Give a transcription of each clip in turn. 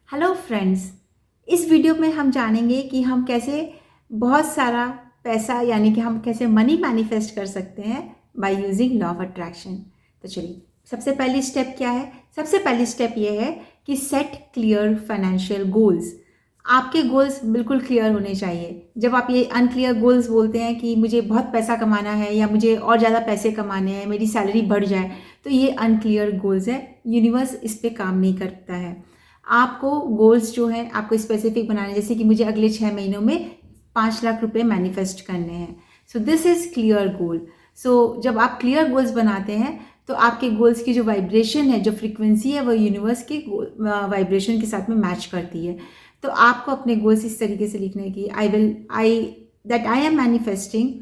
Hello friends, इस video में हम जानेंगे कि हम कैसे बहुत सारा पैसा यानी कि हम कैसे मनी मैनिफेस्ट कर सकते हैं by using law of attraction. तो चलिए, सबसे पहली स्टेप क्या है? सबसे पहली स्टेप ये है कि सेट क्लियर फाइनेंशियल गोल्स। आपके गोल्स बिल्कुल क्लियर होने चाहिए। जब आप ये अनक्लियर गोल्स बोलते हैं कि मुझे बहुत पैसा कमाना है या मुझे और ज़्यादा पैसे कमाने हैं, मेरी सैलरी बढ़ जाए, तो ये अनक्लियर गोल्स है। यूनिवर्स इस पर काम नहीं करता है। आपको गोल्स जो हैं आपको स्पेसिफिक बनाने, जैसे कि मुझे अगले 6 महीनों में 5 लाख रुपए मैनिफेस्ट करने हैं। So this is clear goal. So जब आप क्लियर गोल्स बनाते हैं तो आपके गोल्स की जो वाइब्रेशन है, जो फ्रीक्वेंसी है, वो यूनिवर्स के वाइब्रेशन के साथ में मैच करती है। तो आपको अपने गोल्स इस तरीके से लिखने की, I am manifesting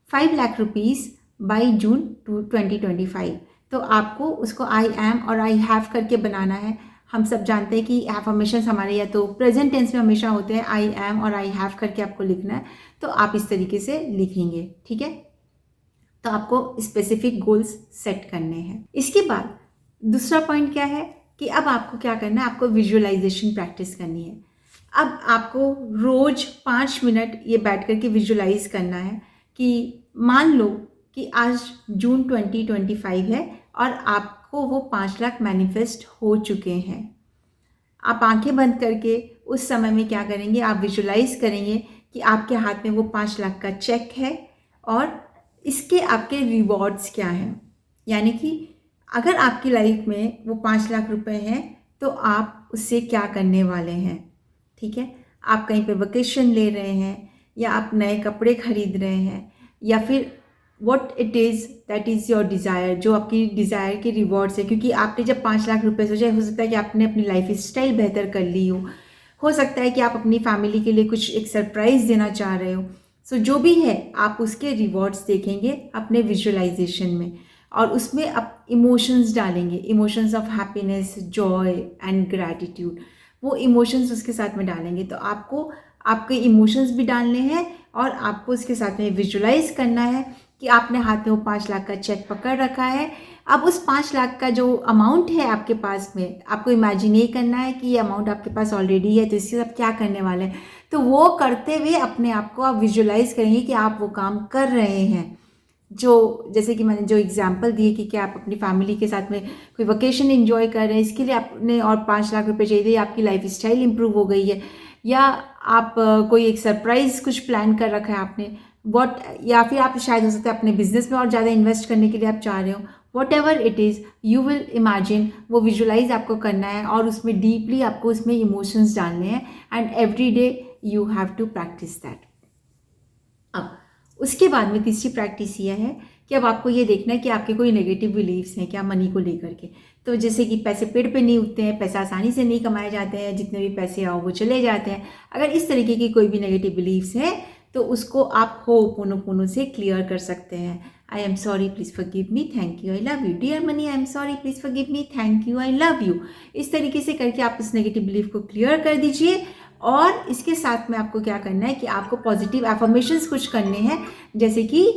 5 lakh rupees by June 2025। तो आपको उसको आई एम और आई हैव करके बनाना है। हम सब जानते हैं कि एफर्मेशंस हमारे या तो प्रेजेंट टेंस में हमेशा होते हैं, आई एम और आई हैव करके आपको लिखना है। तो आप इस तरीके से लिखेंगे, ठीक है। तो आपको स्पेसिफिक गोल्स सेट करने हैं। इसके बाद दूसरा पॉइंट क्या है कि अब आपको क्या करना है, आपको विजुअलाइजेशन प्रैक्टिस करनी है। अब आपको रोज 5 मिनट ये बैठ कर के विजुअलाइज करना है कि मान लो कि आज जून 2025 है और आपको वो 5 लाख मैनिफेस्ट हो चुके हैं। आप आंखें बंद करके उस समय में क्या करेंगे, आप विजुलाइज करेंगे कि आपके हाथ में वो 5 लाख का चेक है और इसके आपके रिवॉर्ड्स क्या हैं। यानी कि अगर आपकी लाइफ में वो 5 लाख रुपए हैं तो आप उससे क्या करने वाले हैं, ठीक है। आप कहीं पे वेकेशन ले रहे हैं या आप नए कपड़े खरीद रहे हैं या फिर what it is that is your desire, जो आपकी डिज़ायर के रिवॉर्ड्स है। क्योंकि आपने जब 5 लाख रुपए सोचे, हो सकता है कि आपने अपनी लाइफ स्टाइल बेहतर कर ली हो सकता है कि आप अपनी फैमिली के लिए कुछ एक सरप्राइज़ देना चाह रहे हो। सो जो भी है आप उसके रिवॉर्ड्स देखेंगे अपने विजुअलाइजेशन में और उसमें आप इमोशंस डालेंगे, emotions of happiness, Joy and gratitude. वो इमोशंस उसके साथ में डालेंगे। तो आपको आपके इमोशंस भी डालने हैं और आपको उसके साथ में विजुलाइज करना है कि आपने हाथ में वो 5 लाख का चेक पकड़ रखा है। अब उस 5 लाख का जो अमाउंट है आपके पास में, आपको इमेजिन ये करना है कि ये अमाउंट आपके पास ऑलरेडी है, तो इससे आप क्या करने वाले हैं। तो वो करते हुए अपने आप को आप विजुलाइज करेंगे कि आप वो काम कर रहे हैं। जो जैसे कि मैंने जो एग्जांपल दिए कि क्या आप अपनी फैमिली के साथ में कोई वेकेशन एंजॉय कर रहे हैं, इसके लिए आपने और 5 लाख रुपए चाहिए, आपकी लाइफ स्टाइल इंप्रूव हो गई है, या आप कोई एक सरप्राइज कुछ प्लान कर रखा है आपने, वॉट, या फिर आप शायद हो सकता है अपने बिजनेस में और ज़्यादा इन्वेस्ट करने के लिए आप चाह रहे हो। What ever it is, you will imagine, वो विजुलाइज आपको करना है और उसमें डीपली आपको उसमें इमोशंस डालने हैं and every day you have to practise that. अब उसके बाद में तीसरी प्रैक्टिस ये है कि अब आपको ये देखना है कि आपके कोई नेगेटिव बिलीव्स हैं क्या मनी को लेकर के। तो जैसे कि पैसे पेड़ पे नहीं उगते हैं, पैसा आसानी से नहीं कमाए जाते हैं, जितने भी पैसे आओ वो चले जाते हैं। अगर इस तरीके की कोई भी नेगेटिव बिलीव्स है तो उसको आप होपोनोपोनो से क्लियर कर सकते हैं। I am sorry, please forgive me, thank you, I love you, dear money, I am sorry, please forgive me, thank you, I love you. इस तरीके से करके आप उस नेगेटिव बिलीव को क्लियर कर दीजिए। और इसके साथ में आपको क्या करना है कि आपको पॉजिटिव एफर्मेशंस कुछ करने हैं, जैसे कि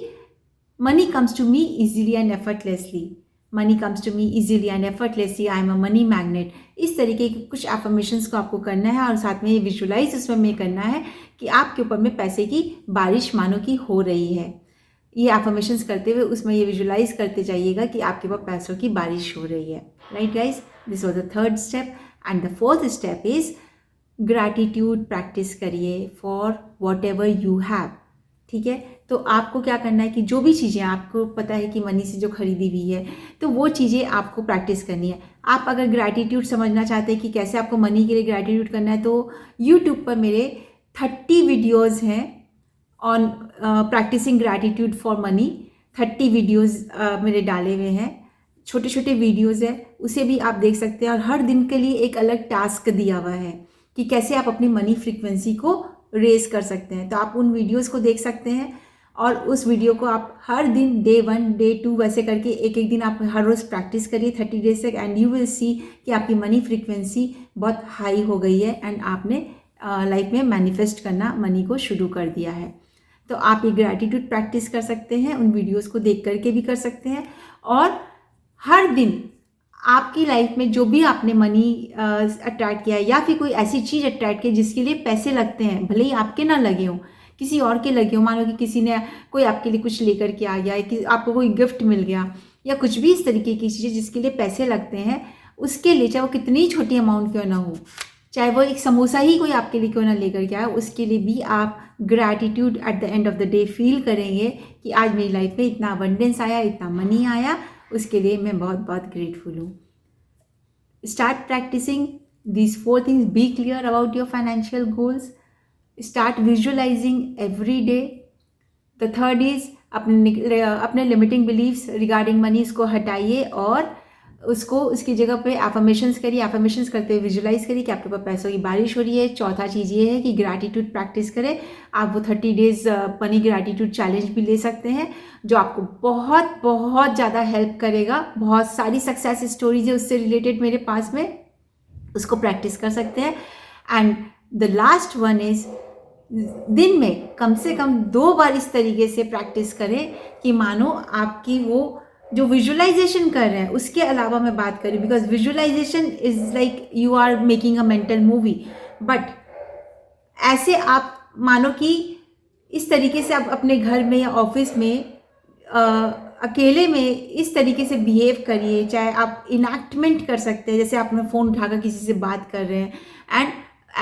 money comes to me easily and effortlessly, money comes to me easily and effortlessly, I am a money magnet. इस तरीके के कुछ एफर्मेशंस को आपको करना है और साथ में ये विजुलाइज उसमें में करना है कि आपके ऊपर में पैसे की बारिश मानो की हो रही है। ये एफर्मेशंस करते हुए उसमें ये विजुलाइज करते जाइएगा कि आपके ऊपर पैसों की बारिश हो रही है। Right guys, this was the third step. And the fourth step is gratitude practice करिए for whatever you have, ठीक है। तो आपको क्या करना है कि जो भी चीज़ें आपको पता है कि मनी से जो खरीदी हुई है, तो वो चीज़ें आपको प्रैक्टिस करनी है। आप अगर ग्रैटिट्यूड समझना चाहते हैं कि कैसे आपको मनी के लिए ग्रैटिट्यूड करना है, तो यूट्यूब पर मेरे 30 वीडियोज़ हैं on practising gratitude for money. 30 videos मेरे डाले हुए हैं, छोटे छोटे वीडियोज़ है, उसे भी आप देख सकते हैं। और हर दिन के लिए एक अलग टास्क दिया हुआ है कि कैसे आप अपनी मनी फ्रीक्वेंसी को रेज कर सकते हैं। तो आप उन वीडियोस को देख सकते हैं और उस वीडियो को आप हर दिन डे 1 डे 2 वैसे करके एक एक दिन आप हर रोज़ प्रैक्टिस करिए 30 डेज तक, एंड यू विल सी कि आपकी मनी फ्रीक्वेंसी बहुत हाई हो गई है एंड आपने लाइफ में मैनिफेस्ट करना मनी को शुरू कर दिया है। तो आप ये ग्रैटिट्यूड प्रैक्टिस कर सकते हैं, उन वीडियोज़ को देख करके भी कर सकते हैं। और हर दिन आपकी लाइफ में जो भी आपने मनी अट्रैक्ट किया है या फिर कोई ऐसी चीज़ अट्रैक्ट की जिसके लिए पैसे लगते हैं, भले ही आपके ना लगे हों, किसी और के लगे हों, मानो कि किसी ने कोई आपके लिए कुछ लेकर के आ गया, कि आपको कोई गिफ्ट मिल गया या कुछ भी इस तरीके की चीज़ें जिसके लिए पैसे लगते हैं, उसके लिए चाहे वो कितनी छोटी अमाउंट क्यों ना हो, चाहे वो एक समोसा ही कोई आपके लिए क्यों ना लेकर के आए, उसके लिए भी आप gratitude at the end of the day feel करेंगे कि आज मेरी लाइफ में इतना अबंडेंस आया, इतना मनी आया, उसके लिए मैं बहुत बहुत ग्रेटफुल हूँ। Start practising these 4 things. Be clear about your financial goals. Start visualizing every day. The third is अपने लिमिटिंग बिलीव्स रिगार्डिंग मनी इसको हटाइए और उसको उसकी जगह पे एफर्मेशंस करिए। एफर्मेशंस करते हुए विजुलाइज करिए कि आपके पास पैसों की बारिश हो रही है। चौथा चीज़ ये है कि ग्रैटिट्यूड प्रैक्टिस करें। आप वो 30 डेज मनी ग्रैटिट्यूड चैलेंज भी ले सकते हैं, जो आपको बहुत बहुत ज़्यादा हेल्प करेगा। बहुत सारी सक्सेस स्टोरीज है उससे रिलेटेड मेरे पास में, उसको प्रैक्टिस कर सकते हैं। And the last one is दिन में कम से कम 2 बार इस तरीके से प्रैक्टिस करें कि मानो आपकी वो जो विजुअलाइजेशन कर रहे हैं उसके अलावा मैं बात करूँ, because visualisation is like you are making a mental movie, but ऐसे आप मानो कि इस तरीके से आप अपने घर में या ऑफिस में अकेले में इस तरीके से बिहेव करिए। चाहे आप इनैक्टमेंट कर सकते हैं, जैसे आपने फ़ोन उठाकर किसी से बात कर रहे हैं एंड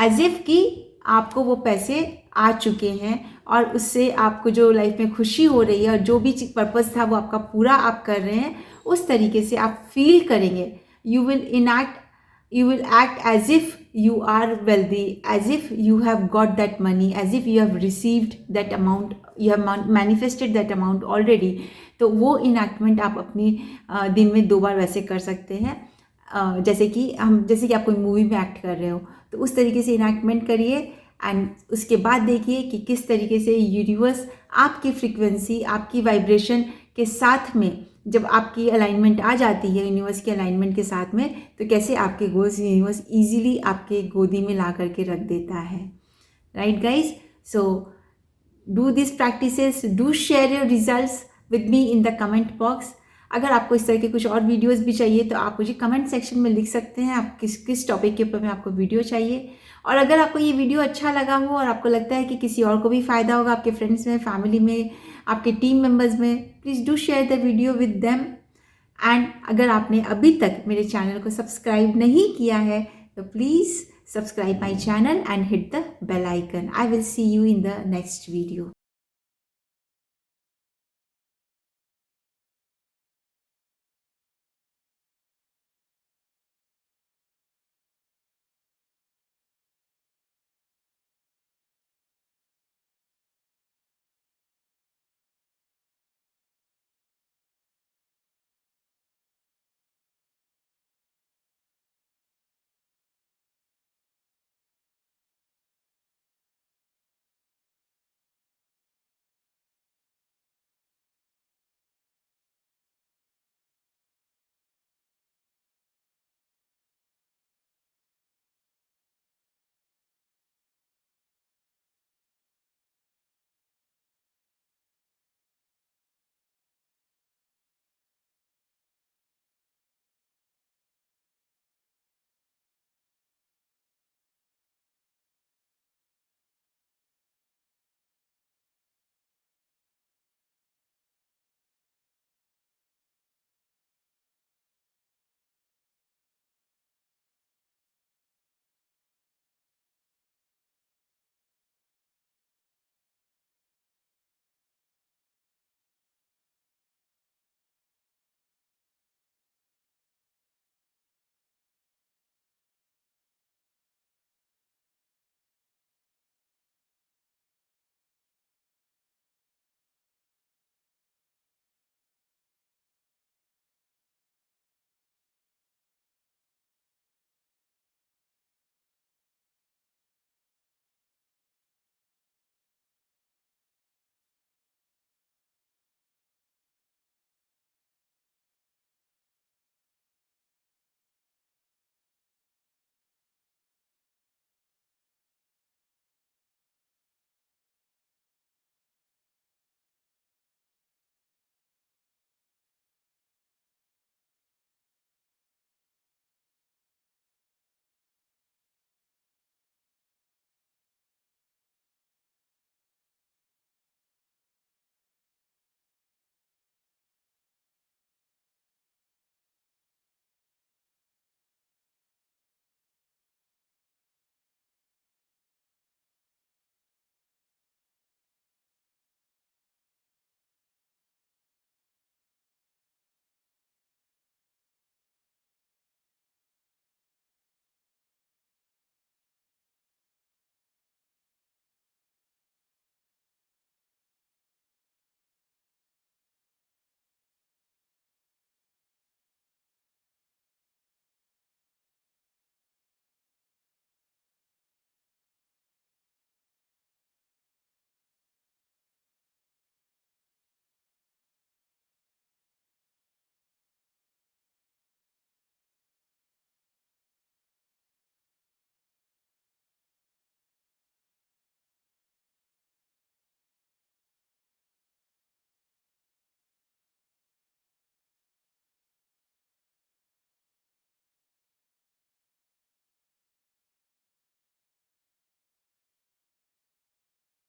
एज इफ़ कि आपको वो पैसे आ चुके हैं और उससे आपको जो लाइफ में खुशी हो रही है और जो भी पर्पस था वो आपका पूरा आप कर रहे हैं, उस तरीके से आप फील करेंगे। you will act as if you are wealthy, as if you have got that money, as if you have received that amount, you have manifested that amount already. तो वो इनैक्टमेंट आप अपनी दिन में 2 बार वैसे कर सकते हैं। जैसे कि आप कोई मूवी में एक्ट कर रहे हो तो उस तरीके से इनैक्टमेंट करिए एंड उसके बाद देखिए कि किस तरीके से यूनिवर्स आपकी फ्रीक्वेंसी, आपकी वाइब्रेशन के साथ में जब आपकी अलाइनमेंट आ जाती है यूनिवर्स के अलाइनमेंट के साथ में, तो कैसे आपके गोल्स यूनिवर्स इजीली आपके गोदी में ला करके रख देता है। Right guys, so do this practices, do share your results with me in the comment box. अगर आपको इस तरह के कुछ और वीडियोस भी चाहिए तो आप मुझे कमेंट सेक्शन में लिख सकते हैं आप किस टॉपिक के ऊपर में आपको वीडियो चाहिए। और अगर आपको ये वीडियो अच्छा लगा हो और आपको लगता है कि किसी और को भी फ़ायदा होगा, आपके फ्रेंड्स में, फैमिली में, आपके टीम मेंबर्स में, please do share the video with them. And अगर आपने अभी तक मेरे चैनल को सब्सक्राइब नहीं किया है तो please subscribe my channel and hit the bell icon. I will see you in the next video.